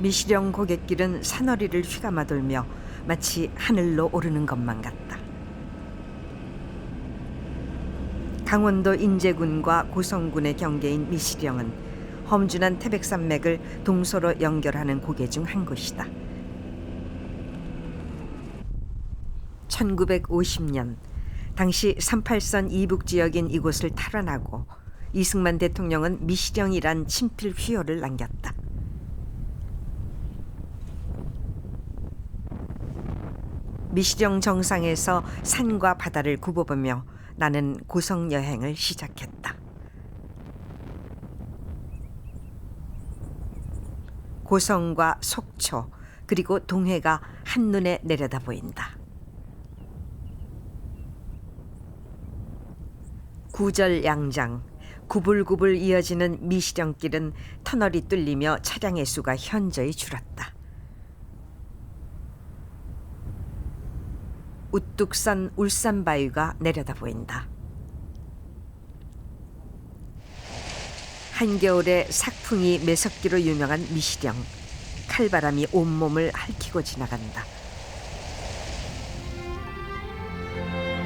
미시령 고갯길은 산허리를 휘감아 돌며 마치 하늘로 오르는 것만 같다. 강원도 인제군과 고성군의 경계인 미시령은 험준한 태백산맥을 동서로 연결하는 고개 중 한 곳이다. 1950년 당시 38선 이북 지역인 이곳을 탈환하고 이승만 대통령은 미시령이란 친필 휘호를 남겼다. 미시령 정상에서 산과 바다를 굽어보며 나는 고성 여행을 시작했다. 고성과 속초 그리고 동해가 한눈에 내려다 보인다. 구절양장, 구불구불 이어지는 미시령길은 터널이 뚫리며 차량의 수가 현저히 줄었다. 우뚝선 울산바위가 내려다 보인다. 한겨울에 삭풍이 매섭기로 유명한 미시령, 칼바람이 온몸을 핥히고 지나간다.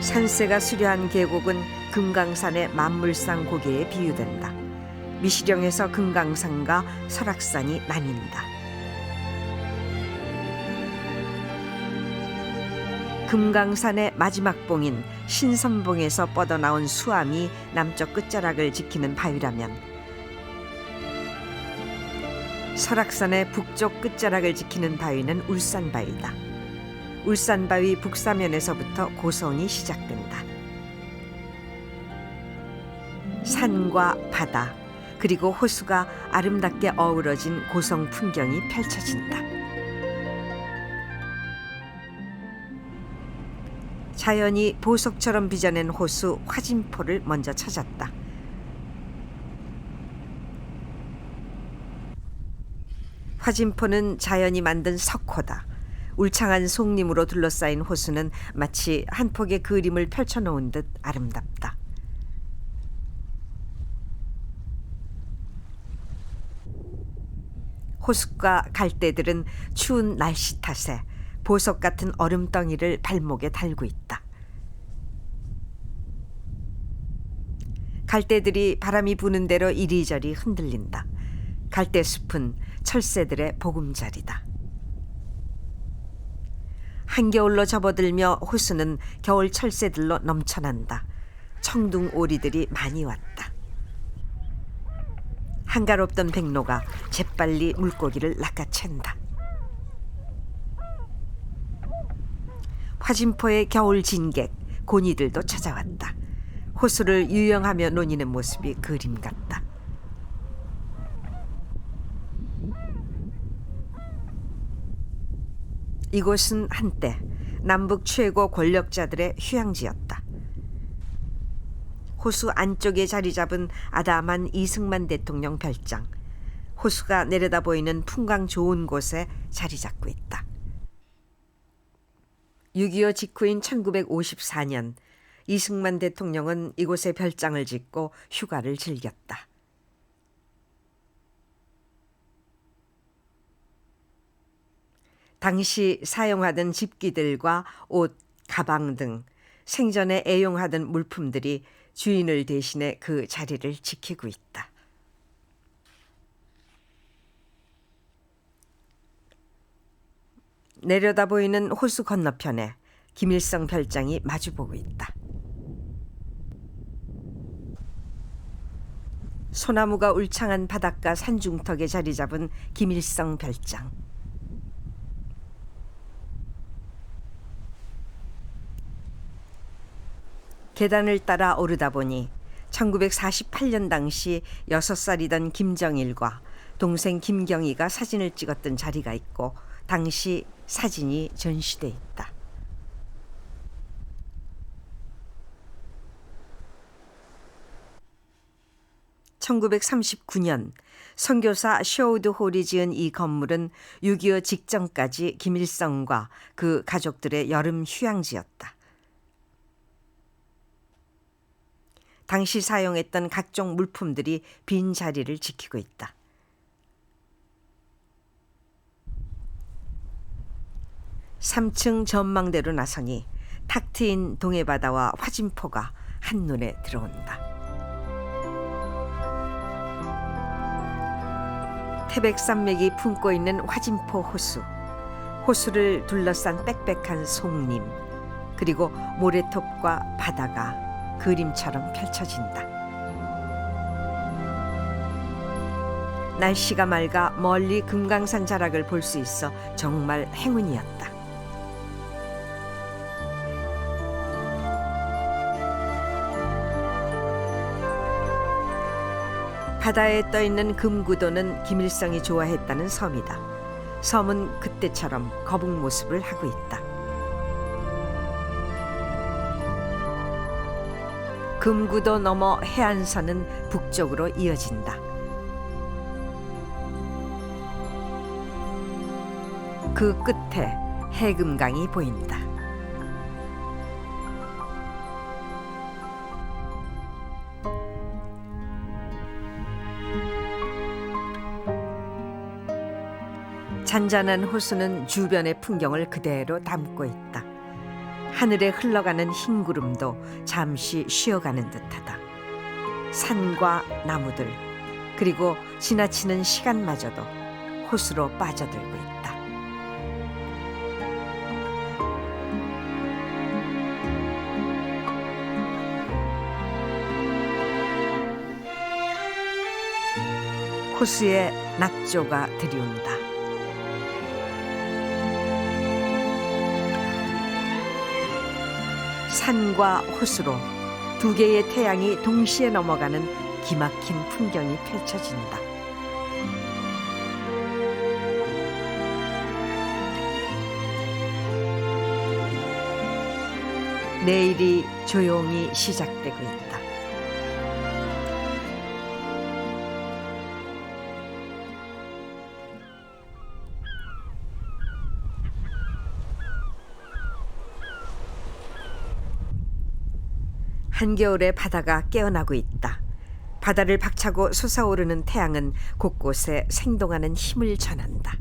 산세가 수려한 계곡은 금강산의 만물상 고개에 비유된다. 미시령에서 금강산과 설악산이 나뉜다. 금강산의 마지막 봉인 신선봉에서 뻗어나온 수암이 남쪽 끝자락을 지키는 바위라면 설악산의 북쪽 끝자락을 지키는 바위는 울산바위다. 울산바위 북사면에서부터 고성이 시작된다. 산과 바다 그리고 호수가 아름답게 어우러진 고성 풍경이 펼쳐진다. 자연이 보석처럼 빚어낸 호수 화진포를 먼저 찾았다. 화진포는 자연이 만든 석호다. 울창한 송림으로 둘러싸인 호수는 마치 한 폭의 그림을 펼쳐놓은 듯 아름답다. 호숫가 갈대들은 추운 날씨 탓에 보석 같은 얼음덩이를 발목에 달고 있다. 갈대들이 바람이 부는 대로 이리저리 흔들린다. 갈대숲은 철새들의 보금자리다. 한겨울로 접어들며 호수는 겨울 철새들로 넘쳐난다. 청둥 오리들이 많이 왔다. 한가롭던 백로가 재빨리 물고기를 낚아챈다. 화진포의 겨울 진객 고니들도 찾아왔다. 호수를 유영하며 노니는 모습이 그림 같다. 이곳은 한때 남북 최고 권력자들의 휴양지였다. 호수 안쪽에 자리 잡은 아담한 이승만 대통령 별장. 호수가 내려다 보이는 풍광 좋은 곳에 자리 잡고 있다. 6.25 직후인 1954년 이승만 대통령은 이곳에 별장을 짓고 휴가를 즐겼다. 당시 사용하던 집기들과 옷, 가방 등 생전에 애용하던 물품들이 주인을 대신해 그 자리를 지키고 있다. 내려다 보이는 호수 건너편에 김일성 별장이 마주보고 있다. 소나무가 울창한 바닷가 산중턱에 자리 잡은 김일성 별장. 계단을 따라 오르다 보니 1948년 당시 6살이던 김정일과 동생 김경희가 사진을 찍었던 자리가 있고 당시 사진이 전시돼 있다. (1939년) 선교사 쇼우드 홀이 지은 이 건물은 6.25 직전까지 김일성과 그 가족들의 여름 휴양지였다. 당시 사용했던 각종 물품들이 빈 자리를 지키고 있다. 3층 전망대로 나서니 탁 트인 동해바다와 화진포가 한눈에 들어온다. 태백산맥이 품고 있는 화진포 호수, 호수를 둘러싼 빽빽한 송림, 그리고 모래톱과 바다가 그림처럼 펼쳐진다. 날씨가 맑아 멀리 금강산 자락을 볼 수 있어 정말 행운이었다. 바다에 떠있는 금구도는 김일성이 좋아했다는 섬이다. 섬은 그때처럼 거북 모습을 하고 있다. 금구도 넘어 해안선은 북쪽으로 이어진다. 그 끝에 해금강이 보인다. 잔잔한 호수는 주변의 풍경을 그대로 담고 있다. 하늘에 흘러가는 흰 구름도 잠시 쉬어가는 듯하다. 산과 나무들, 그리고 지나치는 시간마저도 호수로 빠져들고 있다. 호수에 낙조가 들이운다. 산과 호수로 두 개의 태양이 동시에 넘어가는 기막힌 풍경이 펼쳐진다. 내일이 조용히 시작되고 있다. 한겨울에 바다가 깨어나고 있다. 바다를 박차고 솟아오르는 태양은 곳곳에 생동하는 힘을 전한다.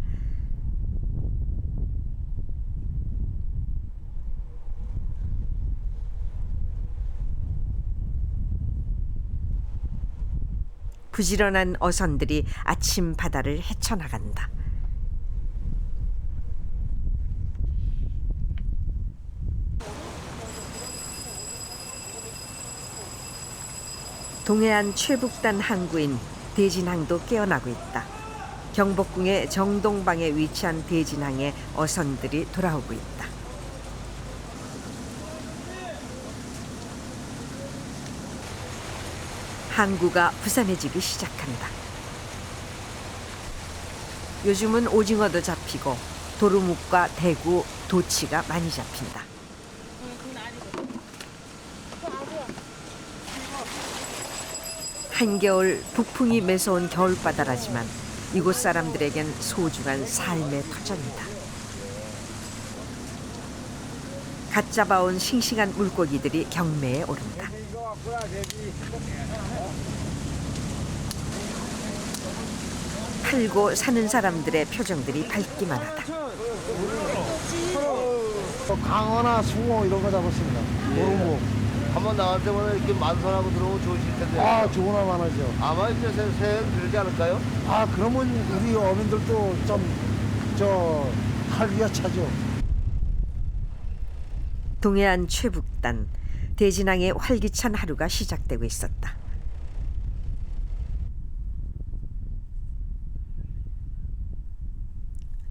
부지런한 어선들이 아침 바다를 헤쳐나간다. 동해안 최북단 항구인 대진항도 깨어나고 있다. 경복궁의 정동방에 위치한 대진항에 어선들이 돌아오고 있다. 항구가 부산해지기 시작한다. 요즘은 오징어도 잡히고 도루묵과 대구, 도치가 많이 잡힌다. 한겨울 북풍이 매서운 겨울바다라지만 이곳 사람들에겐 소중한 삶의 터전이다. 갓 잡아온 싱싱한 물고기들이 경매에 오른다. 팔고 사는 사람들의 표정들이 밝기만 하다. 강어나 숭어 이런 거 잡았습니다. 도루묵. 한번 나갈 때마다 이렇게 만선하고 들어오면 좋으실 텐데. 아, 좋으나 많아죠. 아마 이제 새해는 들지 않을까요? 아, 그러면 우리 어민들도 활기가 차죠. 동해안 최북단 대진항의 활기찬 하루가 시작되고 있었다.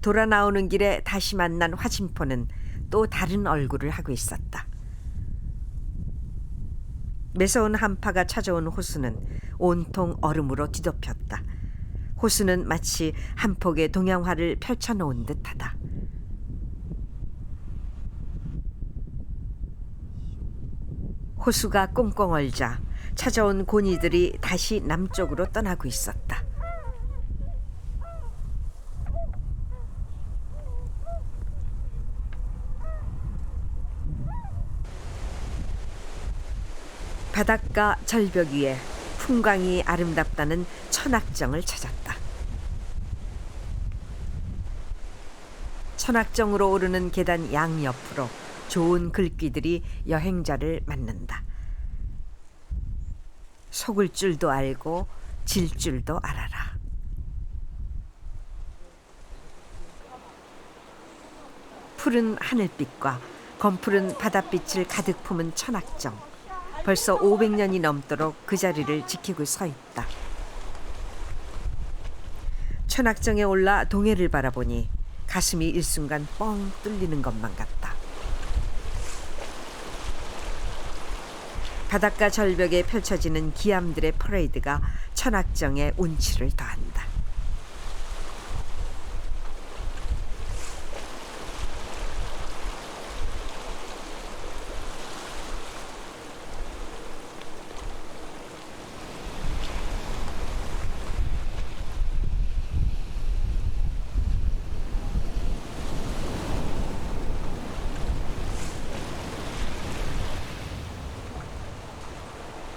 돌아 나오는 길에 다시 만난 화진포는 또 다른 얼굴을 하고 있었다. 매서운 한파가 찾아온 호수는 온통 얼음으로 뒤덮였다. 호수는 마치 한 폭의 동양화를 펼쳐놓은 듯하다. 호수가 꽁꽁 얼자 찾아온 고니들이 다시 남쪽으로 떠나고 있었다. 바닷가 절벽 위에 풍광이 아름답다는 천악정을 찾았다. 천악정으로 오르는 계단 양옆으로 좋은 글귀들이 여행자를 맞는다. 속을 줄도 알고 질 줄도 알아라. 푸른 하늘빛과 검푸른 바닷빛을 가득 품은 천악정. 벌써 500년이 넘도록 그 자리를 지키고 서 있다. 천악정에 올라 동해를 바라보니 가슴이 일순간 뻥 뚫리는 것만 같다. 바닷가 절벽에 펼쳐지는 기암들의 퍼레이드가 천악정의 운치를 더한다.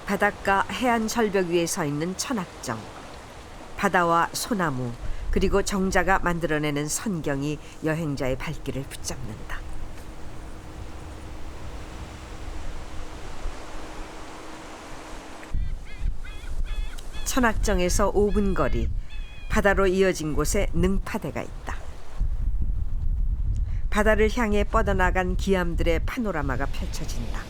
바닷가 해안 절벽 위에 서 있는 천악정. 바다와 소나무 그리고 정자가 만들어내는 선경이 여행자의 발길을 붙잡는다. 천악정에서 5분 거리, 바다로 이어진 곳에 능파대가 있다. 바다를 향해 뻗어나간 기암들의 파노라마가 펼쳐진다.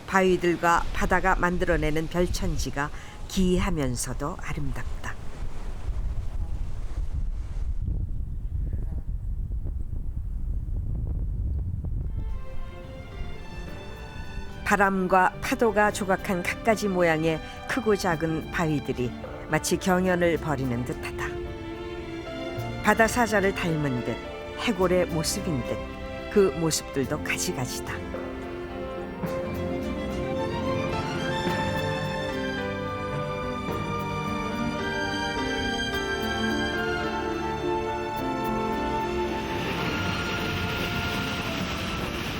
바위들과 바다가 만들어내는 별천지가 기이하면서도 아름답다. 바람과 파도가 조각한 갖가지 모양의 크고 작은 바위들이 마치 경연을 벌이는 듯하다. 바다 사자를 닮은 듯, 해골의 모습인 듯, 그 모습들도 가지가지다.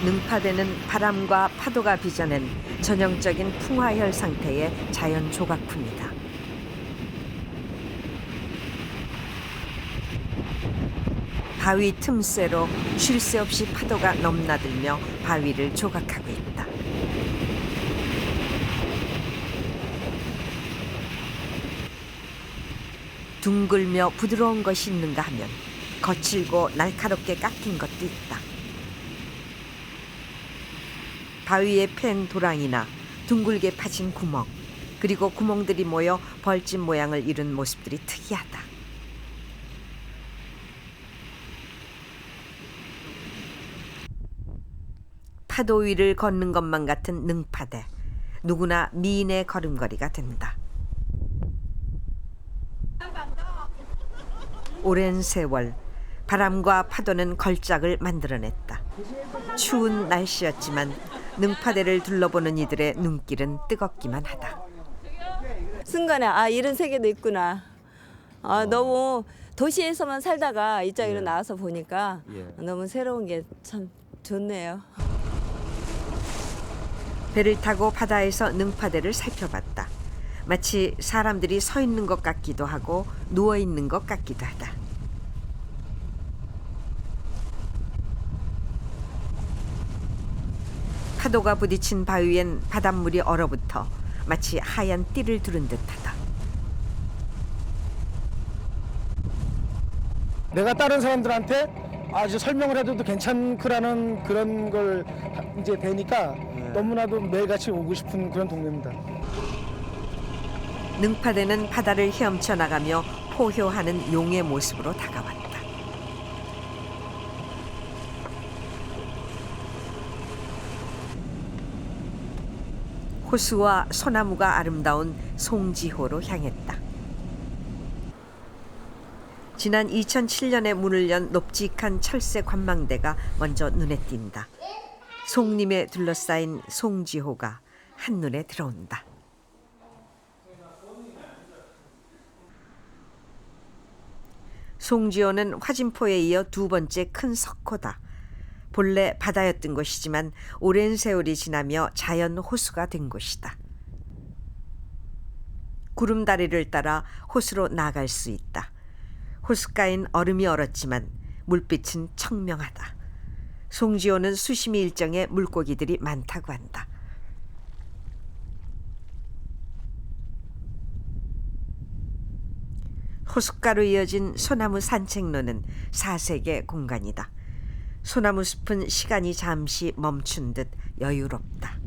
능파대는 바람과 파도가 빚어낸 전형적인 풍화혈 상태의 자연 조각품이다. 바위 틈새로 쉴 새 없이 파도가 넘나들며 바위를 조각하고 있다. 둥글며 부드러운 것이 있는가 하면 거칠고 날카롭게 깎인 것도 있다. 바위에 팬 도랑이나 둥글게 파진 구멍, 그리고 구멍들이 모여 벌집 모양을 이룬 모습들이 특이하다. 파도 위를 걷는 것만 같은 능파대, 누구나 미인의 걸음걸이가 된다. 오랜 세월 바람과 파도는 걸작을 만들어냈다. 추운 날씨였지만 능파대를 둘러보는 이들의 눈길은 뜨겁기만 하다. 순간에 이런 세계도 있구나. 너무 도시에서만 살다가 이쪽으로 나와서 보니까 너무 새로운 게 참 좋네요. 배를 타고 바다에서 능파대를 살펴봤다. 마치 사람들이 서 있는 것 같기도 하고 누워 있는 것 같기도 하다. 파도가 부딪힌 바위엔 바닷물이 얼어붙어 마치 하얀 띠를 두른 듯하다. 내가 다른 사람들한테 이제 설명을 해도 괜찮구라는 그런 걸 이제 되니까 너무나도 매일같이 오고 싶은 그런 동네입니다. 능파대는 바다를 헤엄쳐 나가며 포효하는 용의 모습으로 다가왔다. 호수와 소나무가 아름다운 송지호로 향했다. 지난 2007년에 문을 연 높직한 철새 관망대가 먼저 눈에 띈다. 송림에 둘러싸인 송지호가 한눈에 들어온다. 송지호는 화진포에 이어 두 번째 큰 석호다. 본래 바다였던 곳이지만 오랜 세월이 지나며 자연 호수가 된 곳이다. 구름다리를 따라 호수로 나갈 수 있다. 호숫가엔 얼음이 얼었지만 물빛은 청명하다. 송지호는 수심이 일정해 물고기들이 많다고 한다. 호숫가로 이어진 소나무 산책로는 사색의 공간이다. 소나무 숲은 시간이 잠시 멈춘 듯 여유롭다.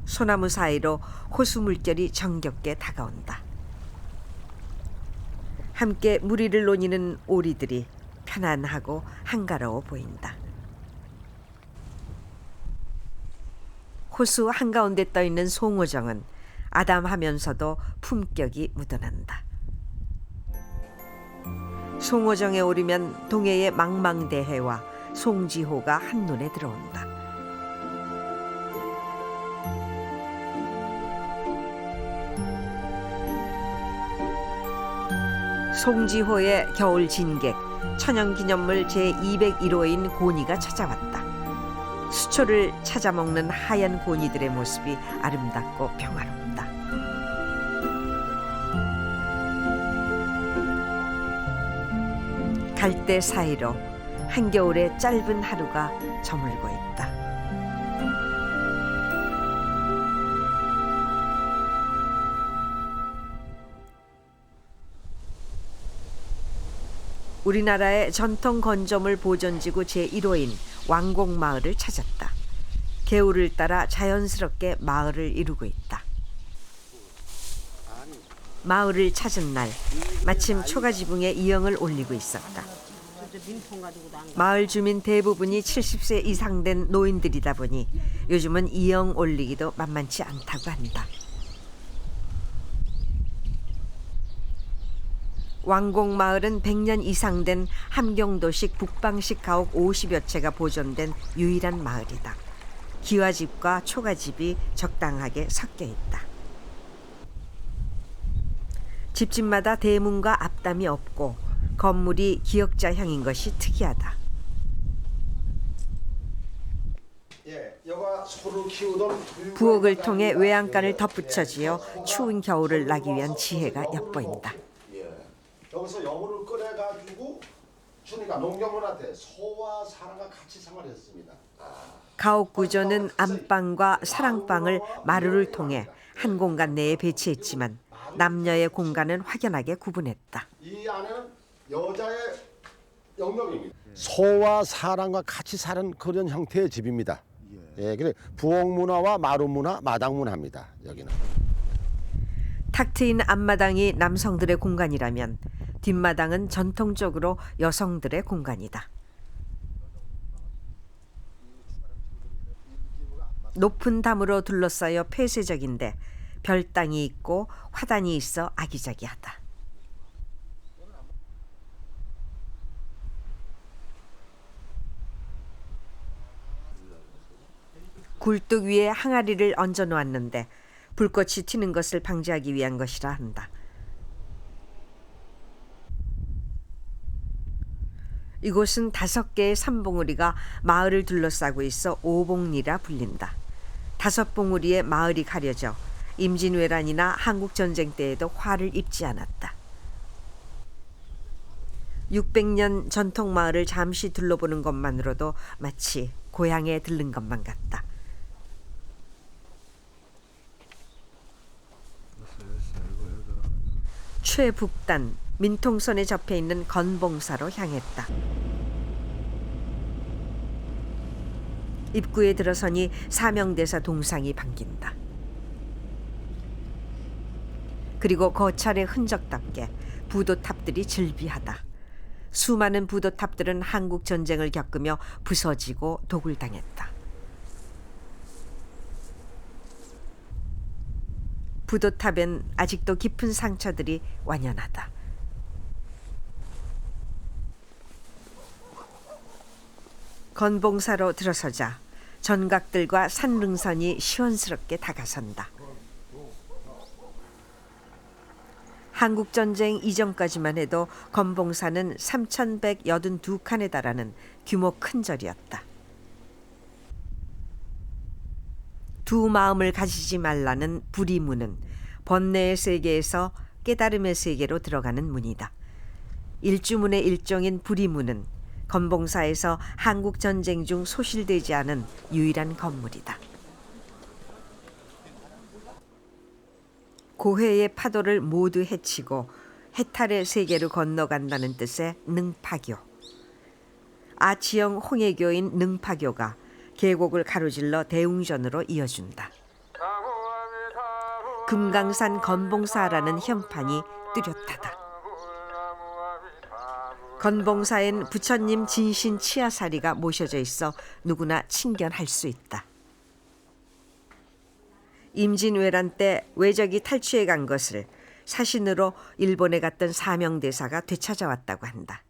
소나무 사이로 호수 물결이 정겹게 다가온다. 함께 무리를 노니는 오리들이 편안하고 한가로워 보인다. 호수 한가운데 떠있는 송호정은 아담하면서도 품격이 묻어난다. 송호정에 오르면 동해의 망망대해와 송지호가 한눈에 들어온다. 송지호의 겨울 진객 천연기념물 제201호인 고니가 찾아왔다. 수초를 찾아먹는 하얀 고니들의 모습이 아름답고 평화롭다. 갈대 사이로 한겨울의 짧은 하루가 저물고 있다. 우리나라의 전통 건조물 보존지구 제1호인 왕곡마을을 찾았다. 개울을 따라 자연스럽게 마을을 이루고 있다. 마을을 찾은 날 마침 초가지붕에 이영을 올리고 있었다. 마을 주민 대부분이 70세 이상 된 노인들이다 보니 요즘은 이영 올리기도 만만치 않다고 한다. 왕곡마을은 100년 이상 된 함경도식 북방식 가옥 50여 채가 보존된 유일한 마을이다. 기와집과 초가집이 적당하게 섞여 있다. 집집마다 대문과 앞담이 없고 건물이 기역자형인 것이 특이하다. 부엌을 통해 외양간을 덧붙여지어 추운 겨울을 나기 위한 지혜가 엿보인다. 여기서 여물을 꺼내가지고 주니까 농경문한테 소와 사람과 같이 생활했습니다. 가옥 구조는 안방과 사랑방을 마루를 통해 한 공간 내에 배치했지만 남녀의 공간은 확연하게 구분했다. 이 안에는 여자의 영역입니다. 소와 사람과 같이 사는 그런 형태의 집입니다. 예, 그래 부엌 문화와 마루 문화, 마당 문화입니다. 여기는. 탁 트인 앞마당이 남성들의 공간이라면 뒷마당은 전통적으로 여성들의 공간이다. 높은 담으로 둘러싸여 폐쇄적인데 별당이 있고 화단이 있어 아기자기하다. 굴뚝 위에 항아리를 얹어 놓았는데 불꽃이 튀는 것을 방지하기 위한 것이라 한다. 이곳은 5개의 산봉우리가 마을을 둘러싸고 있어 오봉리라 불린다. 5봉우리의 마을이 가려져 임진왜란이나 한국전쟁 때에도 화를 입지 않았다. 600년 전통 마을을 잠시 둘러보는 것만으로도 마치 고향에 들른 것만 같다. 최북단 민통선에 접해 있는 건봉사로 향했다. 입구에 들어서니 사명대사 동상이 반긴다. 그리고 거찰의 흔적답게 부도탑들이 즐비하다. 수많은 부도탑들은 한국 전쟁을 겪으며 부서지고 도굴당했다. 부도탑엔 아직도 깊은 상처들이 완연하다. 건봉사로 들어서자 전각들과 산릉선이 시원스럽게 다가선다. 한국전쟁 이전까지만 해도 건봉사는 3,182칸에 달하는 규모 큰 절이었다. 두 마음을 가지지 말라는 불이문은 번뇌의 세계에서 깨달음의 세계로 들어가는 문이다. 일주문의 일종인 부리문은 건봉사에서 한국 전쟁 중 소실되지 않은 유일한 건물이다. 고해의 파도를 모두 헤치고 해탈의 세계로 건너간다는 뜻의 능파교. 아치형 홍해교인 능파교가 계곡을 가로질러 대웅전으로 이어준다. 금강산 건봉사라는 현판이 뚜렷하다. 건봉사엔 부처님 진신 치아사리가 모셔져 있어 누구나 친견할 수 있다. 임진왜란 때 외적이 탈취해 간 것을 사신으로 일본에 갔던 사명대사가 되찾아왔다고 한다.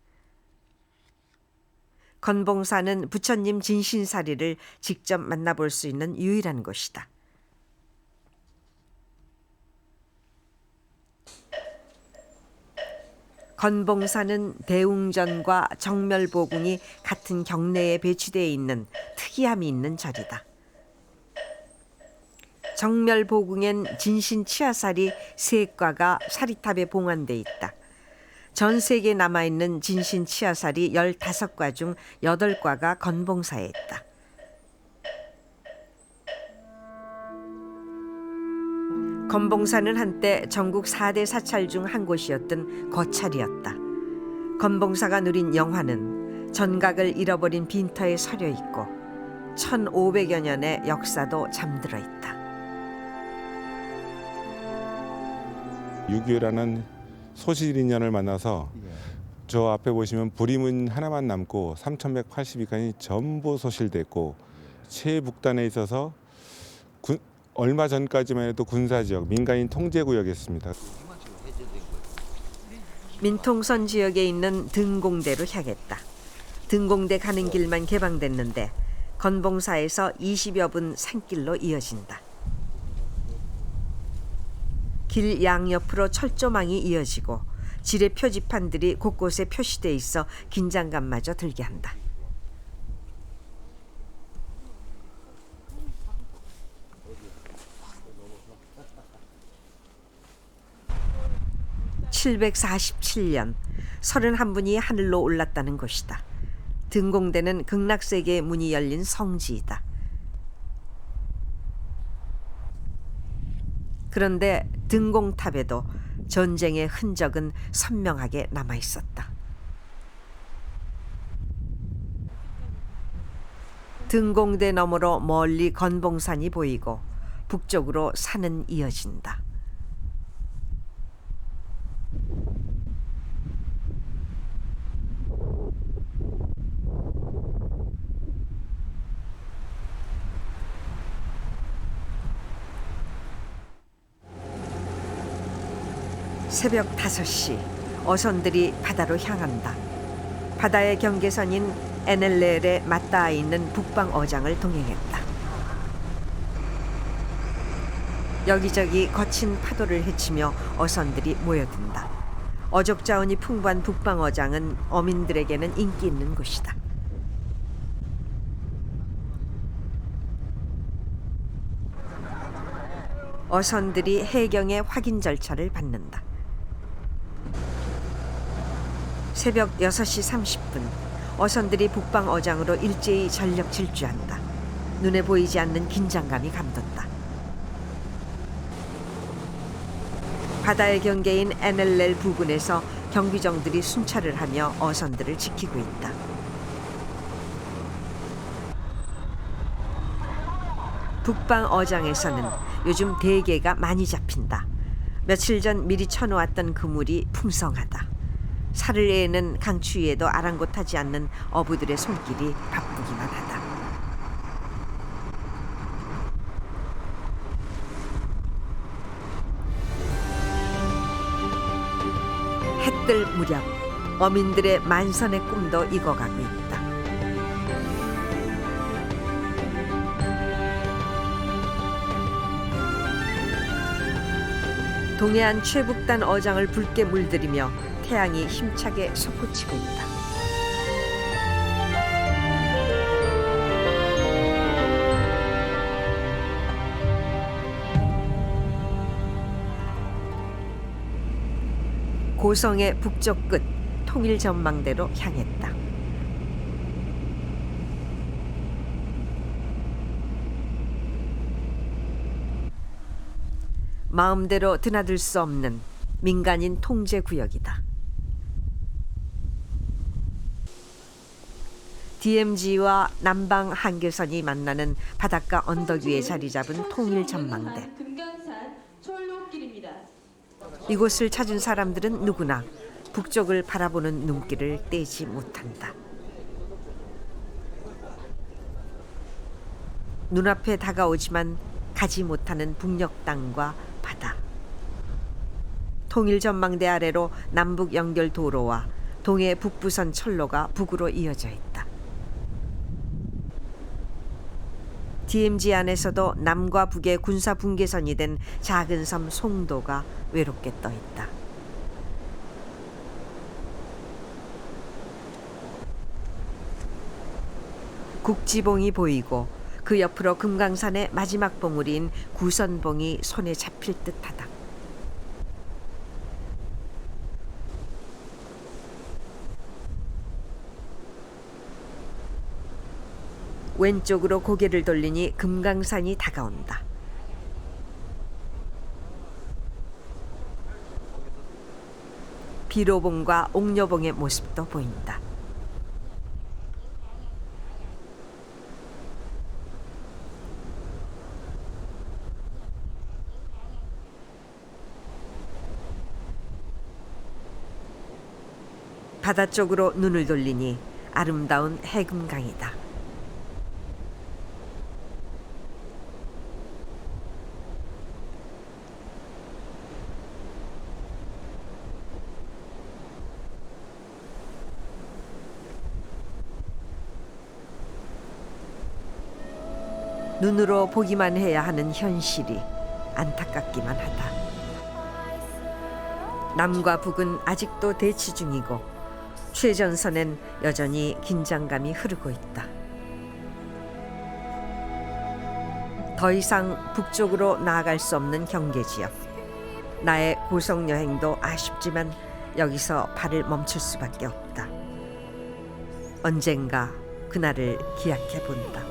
건봉사는 부처님 진신사리를 직접 만나볼 수 있는 유일한 곳이다. 건봉사는 대웅전과 정멸보궁이 같은 경내에 배치되어 있는 특이함이 있는 절이다. 정멸보궁엔 진신치아살이 3과가 사리탑에 봉안돼 있다. 전 세계에 남아있는 진신치아살이 15과 중 8과가 건봉사에 있다. 건봉사는 한때 전국 4대 사찰 중 한 곳이었던 거찰이었다. 건봉사가 누린 영화는 전각을 잃어버린 빈터에 서려 있고 1500여 년의 역사도 잠들어 있다. 6.25라는 소실인연을 만나서 저 앞에 보시면 부리문 하나만 남고 3182칸이 전부 소실됐고 최북단에 있어서 얼마 전까지만 해도 군사지역, 민간인 통제구역이었습니다. 민통선 지역에 있는 등공대로 향했다. 등공대 가는 길만 개방됐는데 건봉사에서 20여 분 산길로 이어진다. 길 양옆으로 철조망이 이어지고 지뢰 표지판들이 곳곳에 표시돼 있어 긴장감마저 들게 한다. (747년) 31분이 하늘로 올랐다는 곳이다. 등공대는 극락세계의 문이 열린 성지이다. 그런데 등공탑에도 전쟁의 흔적은 선명하게 남아 있었다. 등공대 너머로 멀리 건봉산이 보이고 북쪽으로 산은 이어진다. 새벽 5시 어선들이 바다로 향한다. 바다의 경계선인 NLL에 맞닿아 있는 북방어장을 동행했다. 여기저기 거친 파도를 헤치며 어선들이 모여든다. 어족 자원이 풍부한 북방어장은 어민들에게는 인기 있는 곳이다. 어선들이 해경의 확인 절차를 받는다. 새벽 6시 30분 어선들이 북방어장으로 일제히 전력 질주한다. 눈에 보이지 않는 긴장감이 감돈다. 바다의 경계인 NLL 부근에서 경비정들이 순찰을 하며 어선들을 지키고 있다. 북방어장에서는 요즘 대게가 많이 잡힌다. 며칠 전 미리 쳐놓았던 그물이 풍성하다. 살을 에는 강추위에도 아랑곳하지 않는 어부들의 손길이 바쁘기만 하다. 해뜰 무렵 어민들의 만선의 꿈도 익어가고 있다. 동해안 최북단 어장을 붉게 물들이며 태양이 힘차게 솟구치고 있다. 고성의 북쪽 끝 통일 전망대로 향했다. 마음대로 드나들 수 없는 민간인 통제 구역이다. DMZ와 남방 한계선이 만나는 바닷가 언덕 위에 자리 잡은 통일 전망대. 금강산 철로길입니다. 이곳을 찾은 사람들은 누구나 북쪽을 바라보는 눈길을 떼지 못한다. 눈앞에 다가오지만 가지 못하는 북녘 땅과 바다. 통일 전망대 아래로 남북 연결 도로와 동해 북부선 철로가 북으로 이어져 있다. DMZ 안에서도 남과 북의 군사 분계선이 된 작은 섬 송도가 외롭게 떠 있다. 국지봉이 보이고 그 옆으로 금강산의 마지막 봉우리인 구선봉이 손에 잡힐 듯하다. 왼쪽으로 고개를 돌리니 금강산이 다가온다. 비로봉과 옥녀봉의 모습도 보인다. 바다 쪽으로 눈을 돌리니 아름다운 해금강이다. 눈으로 보기만 해야 하는 현실이 안타깝기만 하다. 남과 북은 아직도 대치 중이고 최전선엔 여전히 긴장감이 흐르고 있다. 더 이상 북쪽으로 나아갈 수 없는 경계 지역. 나의 고성 여행도 아쉽지만 여기서 발을 멈출 수밖에 없다. 언젠가 그날을 기약해 본다.